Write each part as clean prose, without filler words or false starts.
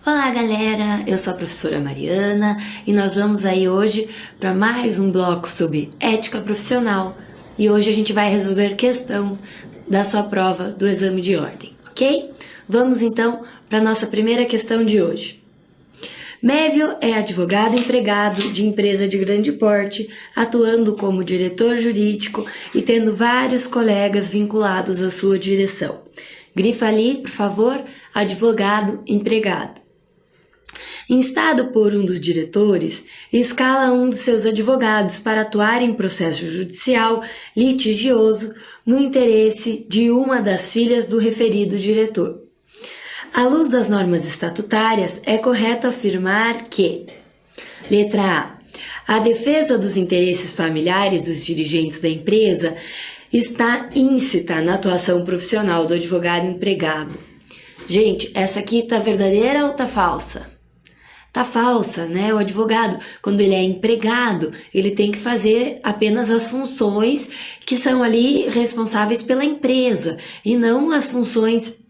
Olá galera, eu sou a professora Mariana e nós vamos aí hoje para mais um bloco sobre ética profissional e hoje a gente vai resolver questão da sua prova do exame de ordem, ok? Vamos então para a nossa primeira questão de hoje. Mévio é advogado empregado de empresa de grande porte, atuando como diretor jurídico e tendo vários colegas vinculados à sua direção. Grifa ali, por favor, advogado empregado. Instado por um dos diretores, escala um dos seus advogados para atuar em processo judicial litigioso no interesse de uma das filhas do referido diretor. À luz das normas estatutárias, é correto afirmar que: letra A. A defesa dos interesses familiares dos dirigentes da empresa está íncita na atuação profissional do advogado empregado. Gente, essa aqui tá verdadeira ou tá falsa? Tá falsa, né? O advogado, quando ele é empregado, ele tem que fazer apenas as funções que são ali responsáveis pela empresa e não as funções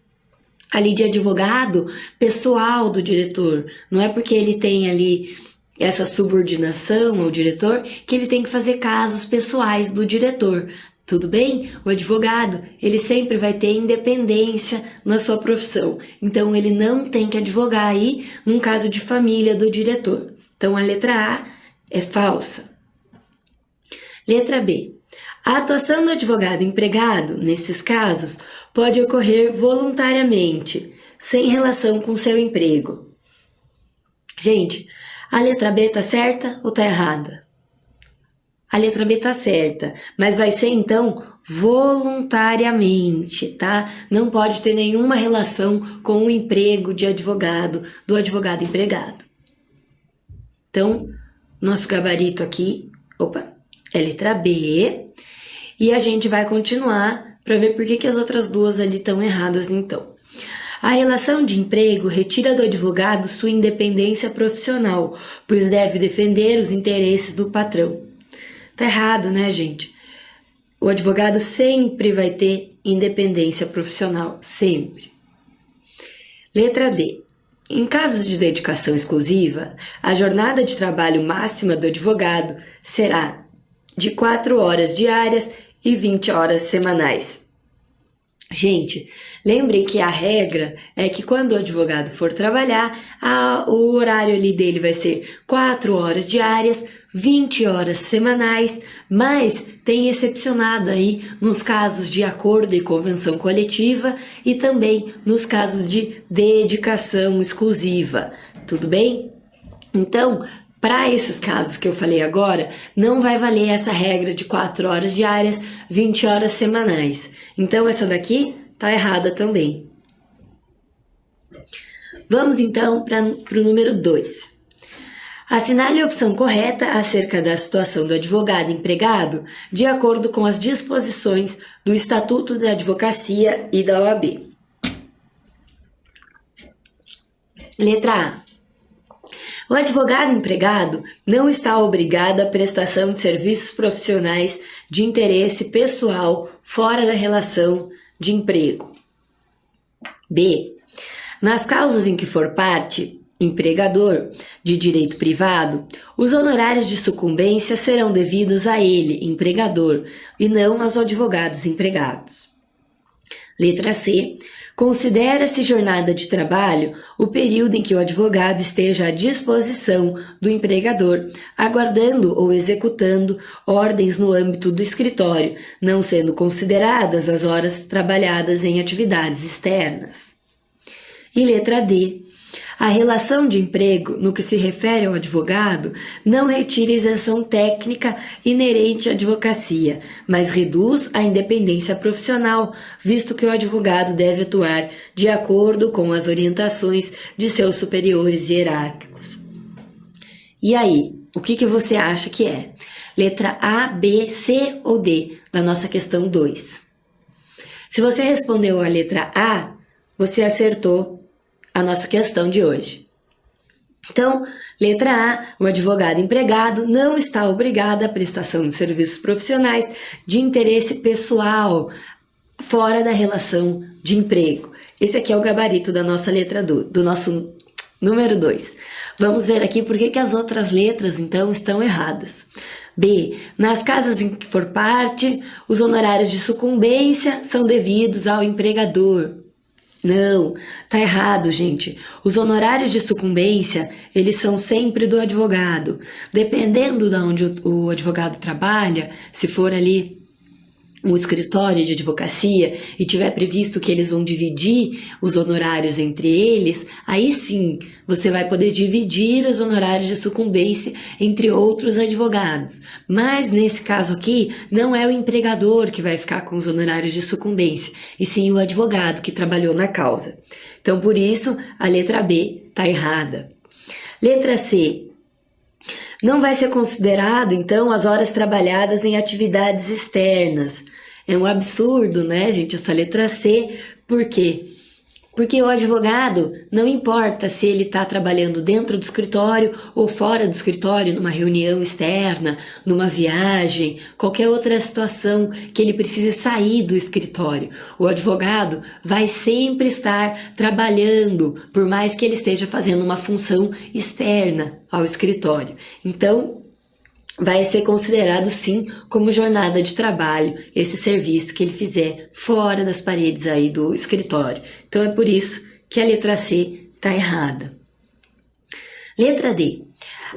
ali de advogado pessoal do diretor. Não é porque ele tem ali essa subordinação ao diretor que ele tem que fazer casos pessoais do diretor. Tudo bem? O advogado, ele sempre vai ter independência na sua profissão. Então, ele não tem que advogar aí num caso de família do diretor. Então, a letra A é falsa. Letra B. A atuação do advogado empregado, nesses casos, pode ocorrer voluntariamente, sem relação com seu emprego. Gente, a letra B tá certa ou tá errada? A letra B tá certa, mas vai ser então voluntariamente, tá? Não pode ter nenhuma relação com o emprego de advogado, do advogado empregado. Então, nosso gabarito aqui, é letra B, e a gente vai continuar para ver por que as outras duas ali estão erradas então. A relação de emprego retira do advogado sua independência profissional, pois deve defender os interesses do patrão. Tá errado, né, gente? O advogado sempre vai ter independência profissional, sempre. Letra D. Em casos de dedicação exclusiva, a jornada de trabalho máxima do advogado será de 4 horas diárias e 20 horas semanais. Gente, lembrem que a regra é que quando o advogado for trabalhar, o horário ali dele vai ser 4 horas diárias, 20 horas semanais, mas tem excepcionado aí nos casos de acordo e convenção coletiva e também nos casos de dedicação exclusiva, tudo bem? Então, para esses casos que eu falei agora, não vai valer essa regra de 4 horas diárias, 20 horas semanais. Então, essa daqui tá errada também. Vamos então para o número 2. Assinale a opção correta acerca da situação do advogado empregado de acordo com as disposições do Estatuto da Advocacia e da OAB. Letra A. O advogado empregado não está obrigado à prestação de serviços profissionais de interesse pessoal fora da relação de emprego. B. Nas causas em que for parte, empregador, de direito privado, os honorários de sucumbência serão devidos a ele, empregador, e não aos advogados empregados. Letra C. Considera-se jornada de trabalho o período em que o advogado esteja à disposição do empregador, aguardando ou executando ordens no âmbito do escritório, não sendo consideradas as horas trabalhadas em atividades externas. E letra D. A relação de emprego, no que se refere ao advogado, não retira isenção técnica inerente à advocacia, mas reduz a independência profissional, visto que o advogado deve atuar de acordo com as orientações de seus superiores hierárquicos. E aí, o que você acha que é? Letra A, B, C ou D da nossa questão 2? Se você respondeu a letra A, você acertou a nossa questão de hoje. Então, letra A, o advogado empregado não está obrigado à prestação de serviços profissionais de interesse pessoal fora da relação de emprego. Esse aqui é o gabarito da nossa letra do nosso Número 2. Vamos ver aqui por que as outras letras, então, estão erradas. B. Nas casas em que for parte, os honorários de sucumbência são devidos ao empregador. Não, tá errado, gente. Os honorários de sucumbência, eles são sempre do advogado. Dependendo de onde o advogado trabalha, se for ali um escritório de advocacia e tiver previsto que eles vão dividir os honorários entre eles, aí sim você vai poder dividir os honorários de sucumbência entre outros advogados. Mas nesse caso aqui, não é o empregador que vai ficar com os honorários de sucumbência, e sim o advogado que trabalhou na causa. Então, por isso, a letra B está errada. Letra C. Não vai ser considerado, então, as horas trabalhadas em atividades externas. É um absurdo, né, gente, essa letra C. Por quê? Porque o advogado, não importa se ele está trabalhando dentro do escritório ou fora do escritório, numa reunião externa, numa viagem, qualquer outra situação que ele precise sair do escritório. O advogado vai sempre estar trabalhando, por mais que ele esteja fazendo uma função externa ao escritório. Então, vai ser considerado sim como jornada de trabalho esse serviço que ele fizer fora das paredes aí do escritório. Então é por isso que a letra C está errada. Letra D.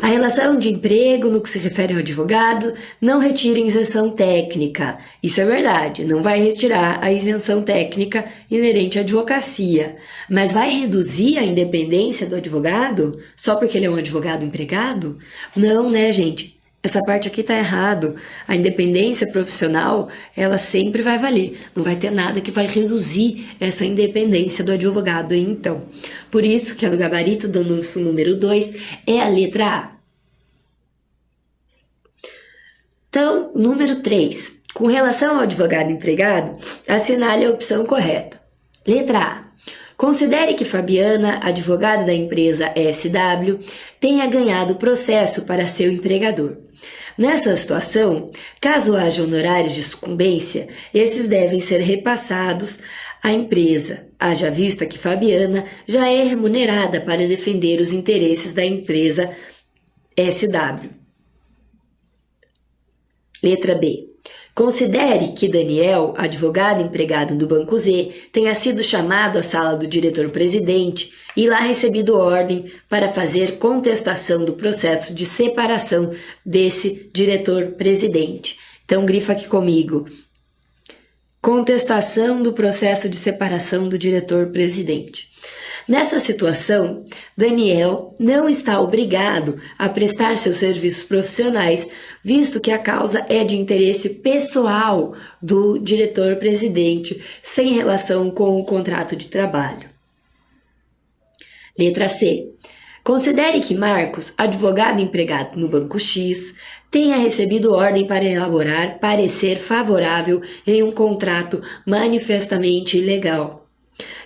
A relação de emprego no que se refere ao advogado não retira isenção técnica. Isso é verdade, não vai retirar a isenção técnica inerente à advocacia, mas vai reduzir a independência do advogado só porque ele é um advogado empregado? Não, né, gente? Essa parte aqui tá errado. A independência profissional, ela sempre vai valer. Não vai ter nada que vai reduzir essa independência do advogado, então. Por isso que a do gabarito do nosso número 2 é a letra A. Então, número 3. Com relação ao advogado empregado, assinale a opção correta. Letra A. Considere que Fabiana, advogada da empresa SW, tenha ganhado o processo para seu empregador. Nessa situação, caso haja honorários de sucumbência, esses devem ser repassados à empresa, haja vista que Fabiana já é remunerada para defender os interesses da empresa SW. Letra B. Considere que Daniel, advogado empregado do Banco Z, tenha sido chamado à sala do diretor-presidente e lá recebido ordem para fazer contestação do processo de separação desse diretor-presidente. Então, grifa aqui comigo. Contestação do processo de separação do diretor-presidente. Nessa situação, Daniel não está obrigado a prestar seus serviços profissionais, visto que a causa é de interesse pessoal do diretor-presidente, sem relação com o contrato de trabalho. Letra C. Considere que Marcos, advogado empregado no Banco X, tenha recebido ordem para elaborar parecer favorável em um contrato manifestamente ilegal.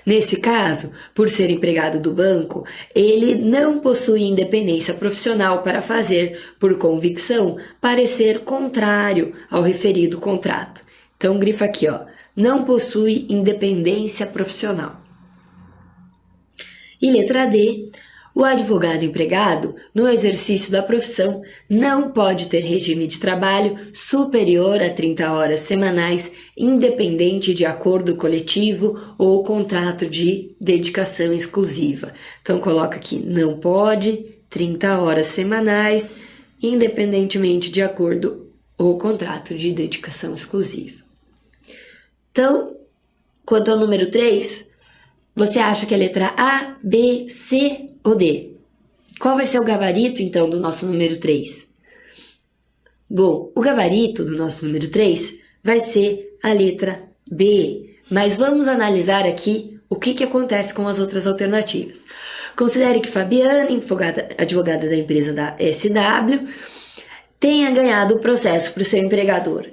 Nesse caso, por ser empregado do banco, ele não possui independência profissional para fazer, por convicção, parecer contrário ao referido contrato. Então, grifa aqui, ó, não possui independência profissional. E letra D. O advogado empregado, no exercício da profissão, não pode ter regime de trabalho superior a 30 horas semanais, independente de acordo coletivo ou contrato de dedicação exclusiva. Então, coloca aqui, não pode, 30 horas semanais, independentemente de acordo ou contrato de dedicação exclusiva. Então, quanto ao número 3, você acha que é a letra A, B, C ou D? Qual vai ser o gabarito, então, do nosso número 3? Bom, o gabarito do nosso número 3 vai ser a letra B. Mas vamos analisar aqui o que acontece com as outras alternativas. Considere que Fabiana, advogada da empresa da SW, tenha ganhado o processo para o seu empregador.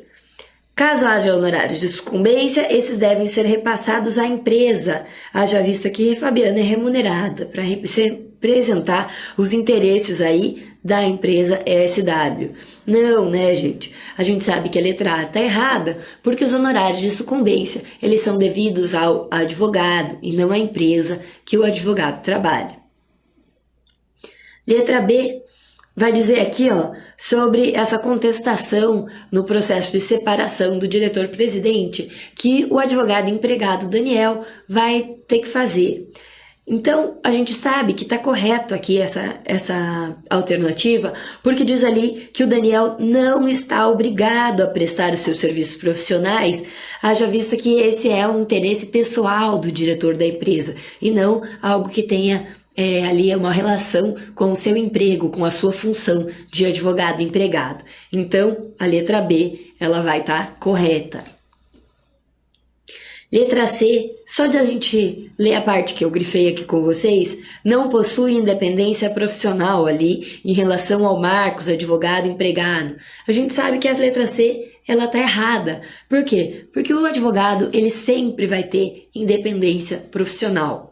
Caso haja honorários de sucumbência, esses devem ser repassados à empresa, haja vista que Fabiana é remunerada para representar os interesses aí da empresa SW. Não, né, gente? A gente sabe que a letra A está errada, porque os honorários de sucumbência, eles são devidos ao advogado e não à empresa que o advogado trabalha. Letra B vai dizer aqui, ó, sobre essa contestação no processo de separação do diretor-presidente que o advogado empregado Daniel vai ter que fazer. Então, a gente sabe que está correto aqui essa alternativa, porque diz ali que o Daniel não está obrigado a prestar os seus serviços profissionais, haja vista que esse é um interesse pessoal do diretor da empresa, e não algo que tenha ali uma relação com o seu emprego, com a sua função de advogado empregado. Então, a letra B, ela vai estar correta. Letra C, só de a gente ler a parte que eu grifei aqui com vocês, não possui independência profissional ali em relação ao Marcos, advogado empregado. A gente sabe que a letra C, ela tá errada. Por quê? Porque o advogado, ele sempre vai ter independência profissional.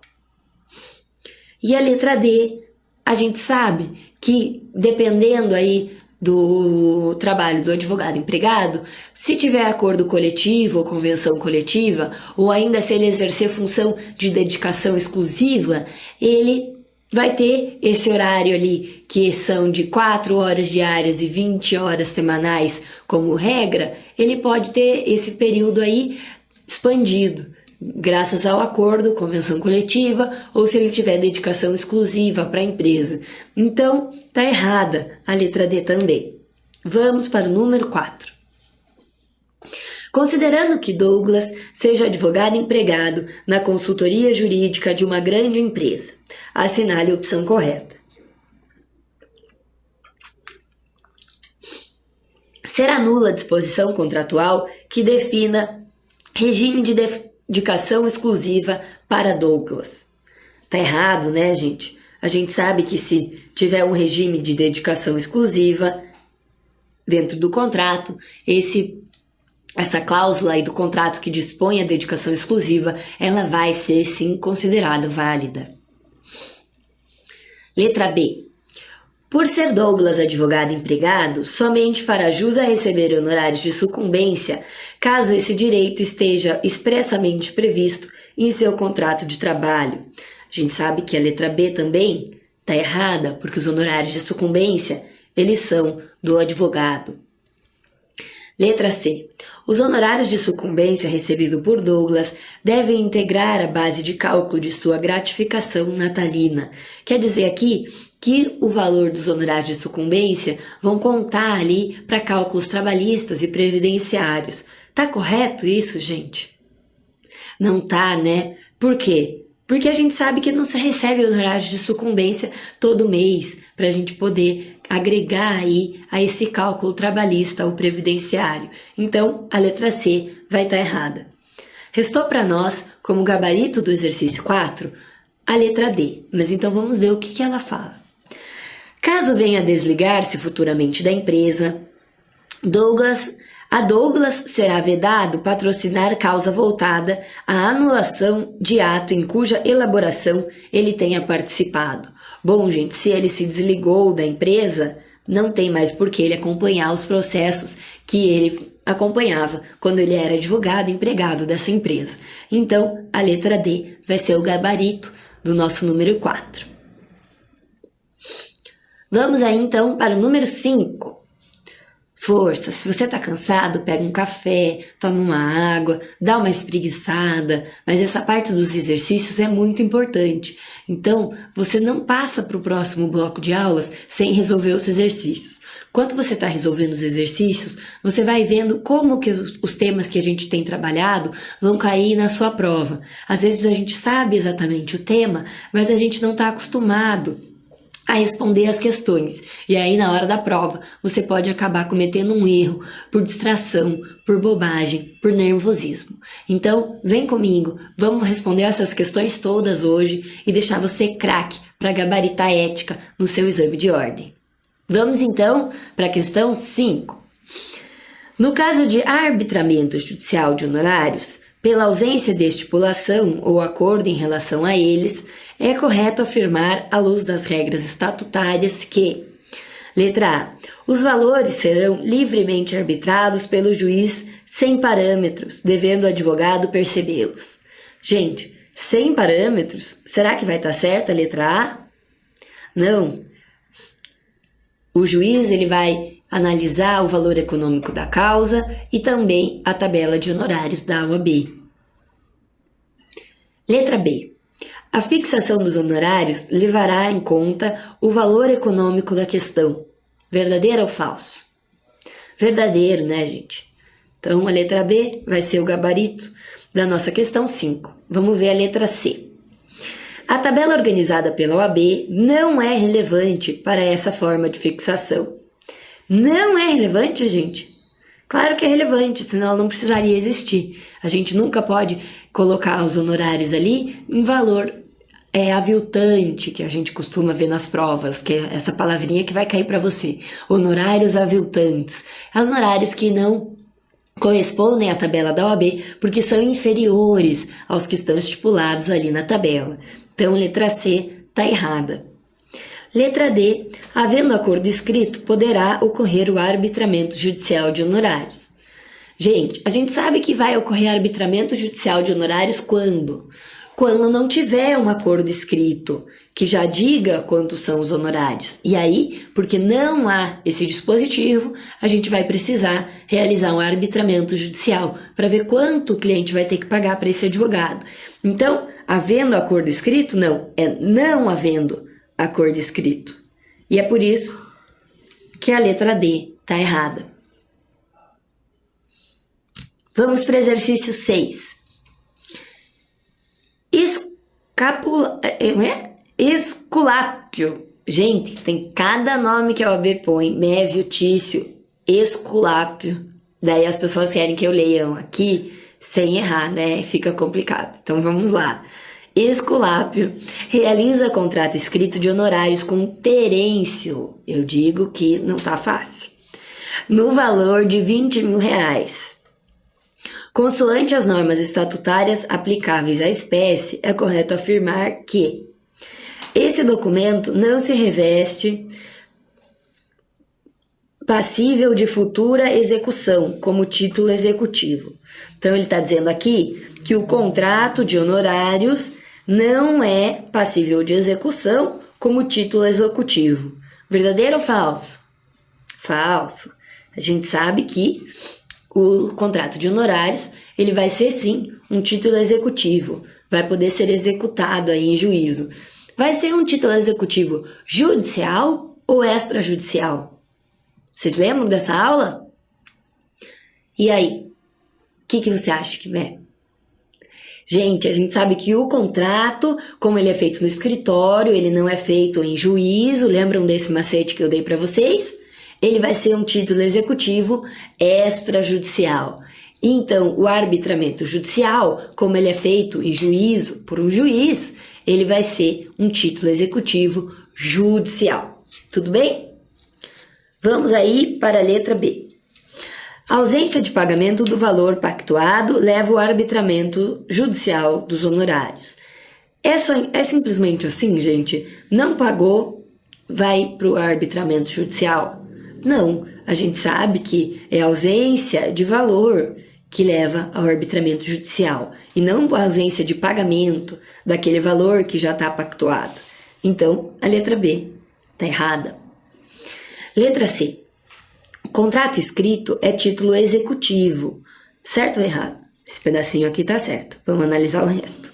E a letra D, a gente sabe que dependendo aí do trabalho do advogado empregado, se tiver acordo coletivo ou convenção coletiva, ou ainda se ele exercer função de dedicação exclusiva, ele vai ter esse horário ali, que são de 4 horas diárias e 20 horas semanais como regra, ele pode ter esse período aí expandido, graças ao acordo, convenção coletiva, ou se ele tiver dedicação exclusiva para a empresa. Então, tá errada a letra D também. Vamos para o número 4. Considerando que Douglas seja advogado empregado na consultoria jurídica de uma grande empresa, assinale a opção correta. Será nula a disposição contratual que defina regime de dedicação exclusiva para Douglas. Tá errado, né, gente? A gente sabe que se tiver um regime de dedicação exclusiva dentro do contrato, essa cláusula aí do contrato que dispõe a dedicação exclusiva, ela vai ser sim considerada válida. Letra B. Por ser Douglas advogado empregado, somente fará jus a receber honorários de sucumbência caso esse direito esteja expressamente previsto em seu contrato de trabalho. A gente sabe que a letra B também está errada, porque os honorários de sucumbência, eles são do advogado. Letra C. Os honorários de sucumbência recebidos por Douglas devem integrar a base de cálculo de sua gratificação natalina. Quer dizer aqui que o valor dos honorários de sucumbência vão contar ali para cálculos trabalhistas e previdenciários. Tá correto isso, gente? Não tá, né? Por quê? Porque a gente sabe que não se recebe honorários de sucumbência todo mês para a gente poder agregar aí a esse cálculo trabalhista ou previdenciário. Então, a letra C vai estar errada. Restou para nós, como gabarito do exercício 4, a letra D. Mas então vamos ver o que ela fala. Caso venha a desligar-se futuramente da empresa, a Douglas será vedado patrocinar causa voltada à anulação de ato em cuja elaboração ele tenha participado. Bom, gente, se ele se desligou da empresa, não tem mais por que ele acompanhar os processos que ele acompanhava quando ele era advogado empregado dessa empresa. Então, a letra D vai ser o gabarito do nosso número 4. Vamos aí então para o número 5. Força, se você está cansado, pega um café, toma uma água, dá uma espreguiçada, mas essa parte dos exercícios é muito importante. Então, você não passa para o próximo bloco de aulas sem resolver os exercícios. Enquanto você está resolvendo os exercícios, você vai vendo como que os temas que a gente tem trabalhado vão cair na sua prova. Às vezes a gente sabe exatamente o tema, mas a gente não está acostumado a responder as questões. E aí, na hora da prova, você pode acabar cometendo um erro por distração, por bobagem, por nervosismo. Então, vem comigo, vamos responder essas questões todas hoje e deixar você craque para gabaritar ética no seu exame de ordem. Vamos então para a questão 5. No caso de arbitramento judicial de honorários, pela ausência de estipulação ou acordo em relação a eles, é correto afirmar, à luz das regras estatutárias, que: letra A. Os valores serão livremente arbitrados pelo juiz sem parâmetros, devendo o advogado percebê-los. Gente, sem parâmetros, será que vai estar certa a letra A? Não. O juiz ele vai analisar o valor econômico da causa e também a tabela de honorários da OAB. Letra B. A fixação dos honorários levará em conta o valor econômico da questão. Verdadeiro ou falso? Verdadeiro, né, gente? Então, a letra B vai ser o gabarito da nossa questão 5. Vamos ver a letra C. A tabela organizada pela OAB não é relevante para essa forma de fixação. Não é relevante, gente? Claro que é relevante, senão ela não precisaria existir. A gente nunca pode colocar os honorários ali em valor aviltante, que a gente costuma ver nas provas, que é essa palavrinha que vai cair para você. Honorários aviltantes. Honorários que não correspondem à tabela da OAB porque são inferiores aos que estão estipulados ali na tabela. Então, letra C está errada. Letra D. Havendo acordo escrito, poderá ocorrer o arbitramento judicial de honorários. Gente, a gente sabe que vai ocorrer arbitramento judicial de honorários quando? Quando não tiver um acordo escrito que já diga quantos são os honorários. E aí, porque não há esse dispositivo, a gente vai precisar realizar um arbitramento judicial para ver quanto o cliente vai ter que pagar para esse advogado. Então, havendo acordo escrito? Não, é não havendo acordo escrito. E é por isso que a letra D está errada. Vamos para o exercício 6. Esculápio. Gente, tem cada nome que a OAB põe. Mévio, Tício, Esculápio. Daí as pessoas querem que eu leia aqui sem errar, né? Fica complicado. Então vamos lá. Esculápio realiza contrato escrito de honorários com Terêncio. Eu digo que não tá fácil. No valor de R$20.000. Consoante as normas estatutárias aplicáveis à espécie, é correto afirmar que esse documento não se reveste passível de futura execução como título executivo. Então, ele está dizendo aqui que o contrato de honorários não é passível de execução como título executivo. Verdadeiro ou falso? Falso. A gente sabe que o contrato de honorários, ele vai ser sim um título executivo, vai poder ser executado aí em juízo. Vai ser um título executivo judicial ou extrajudicial? Vocês lembram dessa aula? E aí, o que você acha que é? Gente, a gente sabe que o contrato, como ele é feito no escritório, ele não é feito em juízo, lembram desse macete que eu dei para vocês? Ele vai ser um título executivo extrajudicial. Então, o arbitramento judicial, como ele é feito em juízo por um juiz, ele vai ser um título executivo judicial. Tudo bem? Vamos aí para a letra B. A ausência de pagamento do valor pactuado leva ao arbitramento judicial dos honorários. É simplesmente assim, gente? Não pagou, vai para o arbitramento judicial? Não, a gente sabe que é a ausência de valor que leva ao arbitramento judicial e não a ausência de pagamento daquele valor que já está pactuado. Então, a letra B está errada. Letra C. O contrato escrito é título executivo. Certo ou errado? Esse pedacinho aqui está certo. Vamos analisar o resto.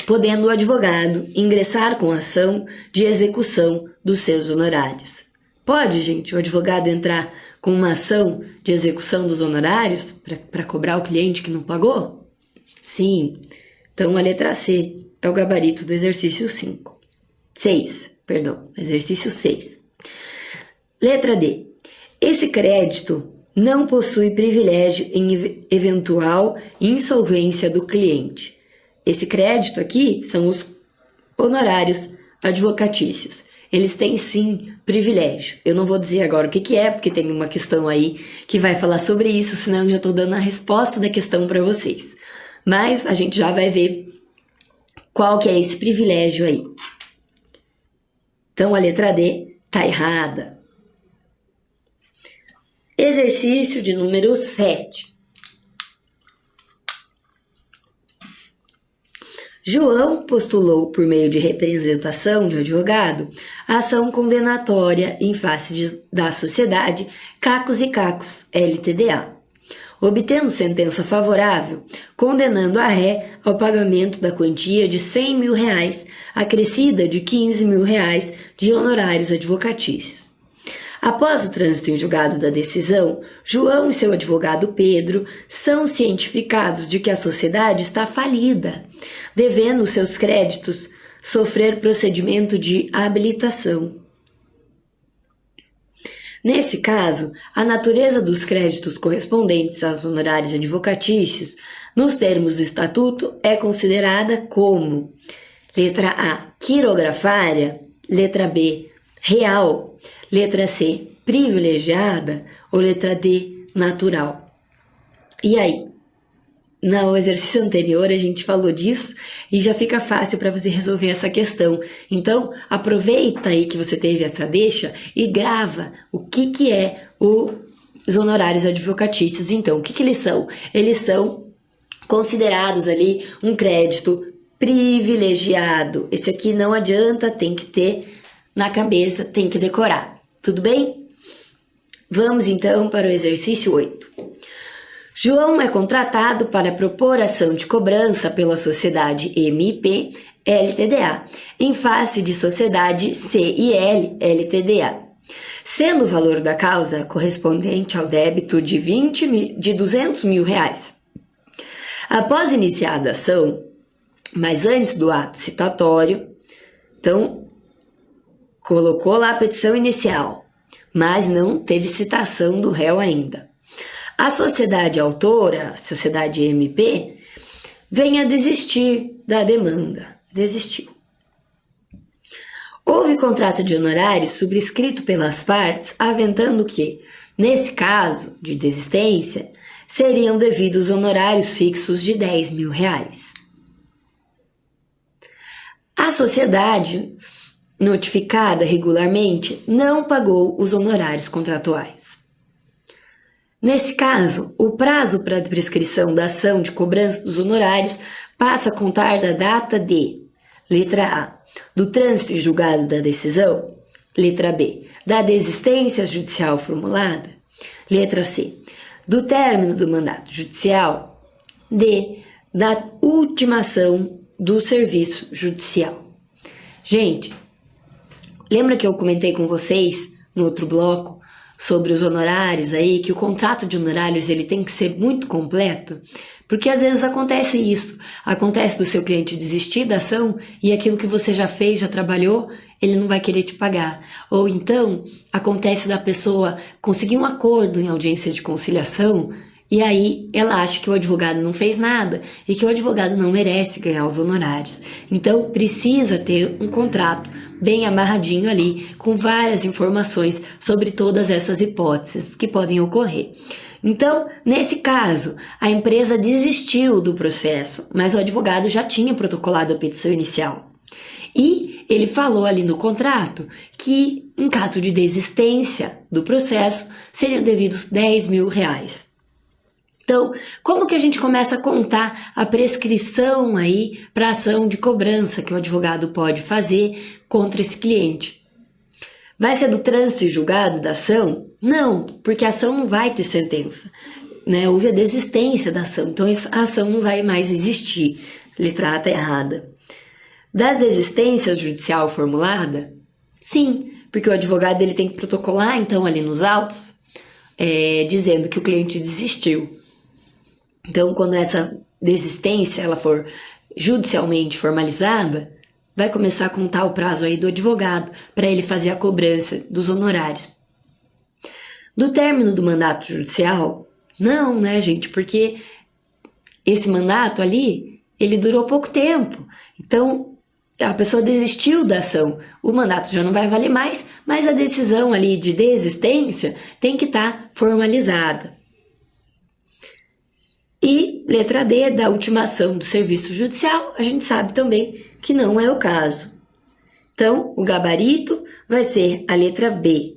Podendo o advogado ingressar com ação de execução dos seus honorários. Pode, gente, o advogado entrar com uma ação de execução dos honorários para cobrar o cliente que não pagou? Sim. Então, a letra C é o gabarito do exercício 6. Exercício 6. Letra D. Esse crédito não possui privilégio em eventual insolvência do cliente. Esse crédito aqui são os honorários advocatícios. Eles têm sim privilégio. Eu não vou dizer agora o que é, porque tem uma questão aí que vai falar sobre isso, senão eu já estou dando a resposta da questão para vocês. Mas a gente já vai ver qual que é esse privilégio aí. Então a letra D está errada. Exercício de número 7. João postulou, por meio de representação de advogado, a ação condenatória em face da sociedade Cacos e Cacos, LTDA, obtendo sentença favorável, condenando a ré ao pagamento da quantia de R$100 mil, acrescida de R$15 mil de honorários advocatícios. Após o trânsito em julgado da decisão, João e seu advogado Pedro são cientificados de que a sociedade está falida, devendo seus créditos sofrer procedimento de habilitação. Nesse caso, a natureza dos créditos correspondentes aos honorários advocatícios, nos termos do Estatuto, é considerada como: letra A, quirografária, letra B, real, letra C, privilegiada ou letra D, natural. E aí? No exercício anterior a gente falou disso e já fica fácil para você resolver essa questão. Então, aproveita aí que você teve essa deixa e grava o que é os honorários advocatícios. Então, o que eles são? Eles são considerados ali um crédito privilegiado. Esse aqui não adianta, tem que ter na cabeça, tem que decorar. Tudo bem? Vamos então para o exercício 8. João é contratado para propor ação de cobrança pela sociedade MIP LTDA, em face de sociedade CIL LTDA, sendo o valor da causa correspondente ao débito de R$200 mil. Após iniciada a ação, mas antes do ato citatório, então colocou lá a petição inicial, mas não teve citação do réu ainda. A sociedade autora, a sociedade MP, vem a desistir da demanda. Desistiu. Houve contrato de honorários subscrito pelas partes, aventando que, nesse caso de desistência, seriam devidos honorários fixos de R$10 mil. A sociedade, notificada regularmente, não pagou os honorários contratuais. Nesse caso, o prazo para a prescrição da ação de cobrança dos honorários passa a contar da data de: letra A, do trânsito e julgado da decisão, letra B, da desistência judicial formulada, letra C, do término do mandato judicial, D, da ultimação do serviço judicial. Gente, lembra que eu comentei com vocês no outro bloco sobre os honorários aí, que o contrato de honorários ele tem que ser muito completo? Porque às vezes acontece isso, acontece do seu cliente desistir da ação e aquilo que você já fez, já trabalhou, ele não vai querer te pagar. Ou então, acontece da pessoa conseguir um acordo em audiência de conciliação e aí ela acha que o advogado não fez nada e que o advogado não merece ganhar os honorários. Então, precisa ter um contrato bem amarradinho ali, com várias informações sobre todas essas hipóteses que podem ocorrer. Então, nesse caso, a empresa desistiu do processo, mas o advogado já tinha protocolado a petição inicial. E ele falou ali no contrato que, em caso de desistência do processo, seriam devidos R$10 mil. Então, como que a gente começa a contar a prescrição aí para a ação de cobrança que o advogado pode fazer contra esse cliente? Vai ser do trânsito e julgado da ação? Não, porque a ação não vai ter sentença, né? Houve a desistência da ação, então a ação não vai mais existir. Letra A está errada. Da desistência judicial formulada? Sim, porque o advogado ele tem que protocolar, então, ali nos autos, dizendo que o cliente desistiu. Então, quando essa desistência ela for judicialmente formalizada, vai começar a contar o prazo aí do advogado para ele fazer a cobrança dos honorários. Do término do mandato judicial, não, né, gente? Porque esse mandato ali, ele durou pouco tempo. Então, a pessoa desistiu da ação. O mandato já não vai valer mais, mas a decisão ali de desistência tem que estar formalizada. E letra D, da ultimação do serviço judicial, a gente sabe também que não é o caso. Então, o gabarito vai ser a letra B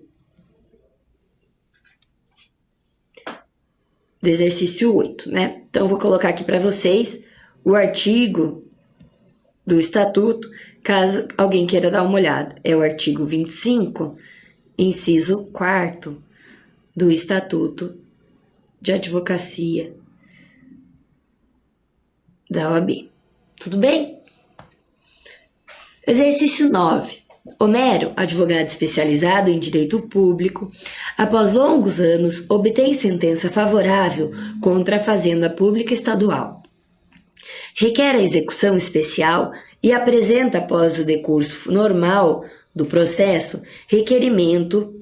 do exercício 8, né? Então, eu vou colocar aqui para vocês o artigo do Estatuto, caso alguém queira dar uma olhada. É o artigo 25, inciso 4º do Estatuto de Advocacia da OAB. Tudo bem? Exercício 9. Homero, advogado especializado em direito público, após longos anos, obtém sentença favorável contra a Fazenda Pública Estadual. Requer a execução especial e apresenta, após o decurso normal do processo, requerimento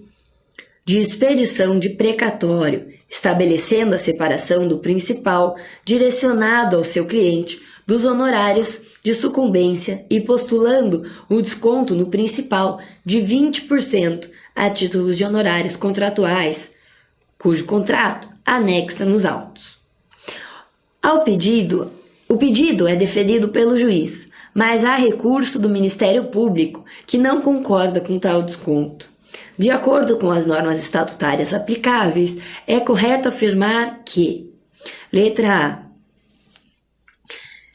de expedição de precatório, estabelecendo a separação do principal direcionado ao seu cliente dos honorários de sucumbência e postulando o desconto no principal de 20% a títulos de honorários contratuais, cujo contrato anexa nos autos. O pedido é deferido pelo juiz, mas há recurso do Ministério Público que não concorda com tal desconto. De acordo com as normas estatutárias aplicáveis, é correto afirmar que: letra A.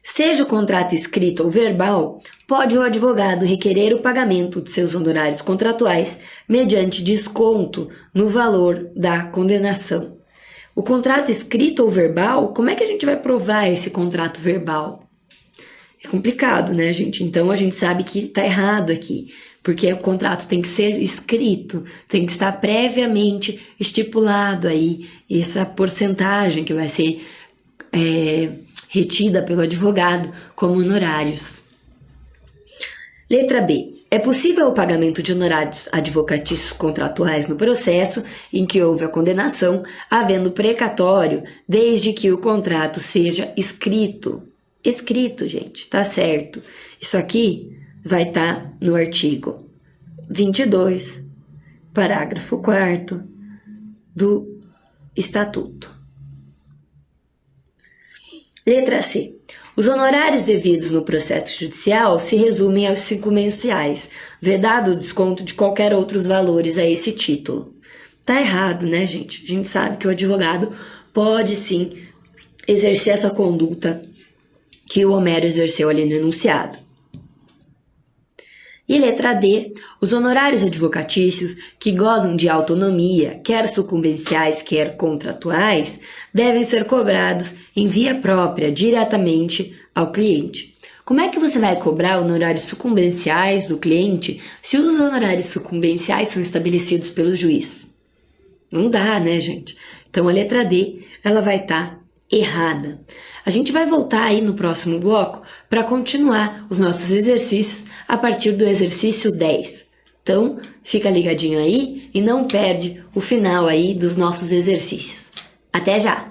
Seja o contrato escrito ou verbal, pode o advogado requerer o pagamento de seus honorários contratuais mediante desconto no valor da condenação. O contrato escrito ou verbal, como é que a gente vai provar esse contrato verbal? É complicado, né, gente? Então a gente sabe que está errado aqui, porque o contrato tem que ser escrito, tem que estar previamente estipulado aí essa porcentagem que vai ser retida pelo advogado como honorários. Letra B. É possível o pagamento de honorários advocatícios contratuais no processo em que houve a condenação, havendo precatório, desde que o contrato seja escrito. Escrito, gente, tá certo. Isso aqui vai estar no artigo 22, parágrafo 4º do Estatuto. Letra C. Os honorários devidos no processo judicial se resumem aos sucumbenciais, vedado o desconto de qualquer outros valores a esse título. Tá errado, né, gente? A gente sabe que o advogado pode sim exercer essa conduta que o Homero exerceu ali no enunciado. E letra D, os honorários advocatícios que gozam de autonomia, quer sucumbenciais, quer contratuais, devem ser cobrados em via própria, diretamente ao cliente. Como é que você vai cobrar honorários sucumbenciais do cliente se os honorários sucumbenciais são estabelecidos pelo juiz? Não dá, né, gente? Então a letra D, ela vai estar errada. A gente vai voltar aí no próximo bloco para continuar os nossos exercícios a partir do exercício 10. Então, fica ligadinho aí e não perde o final aí dos nossos exercícios. Até já!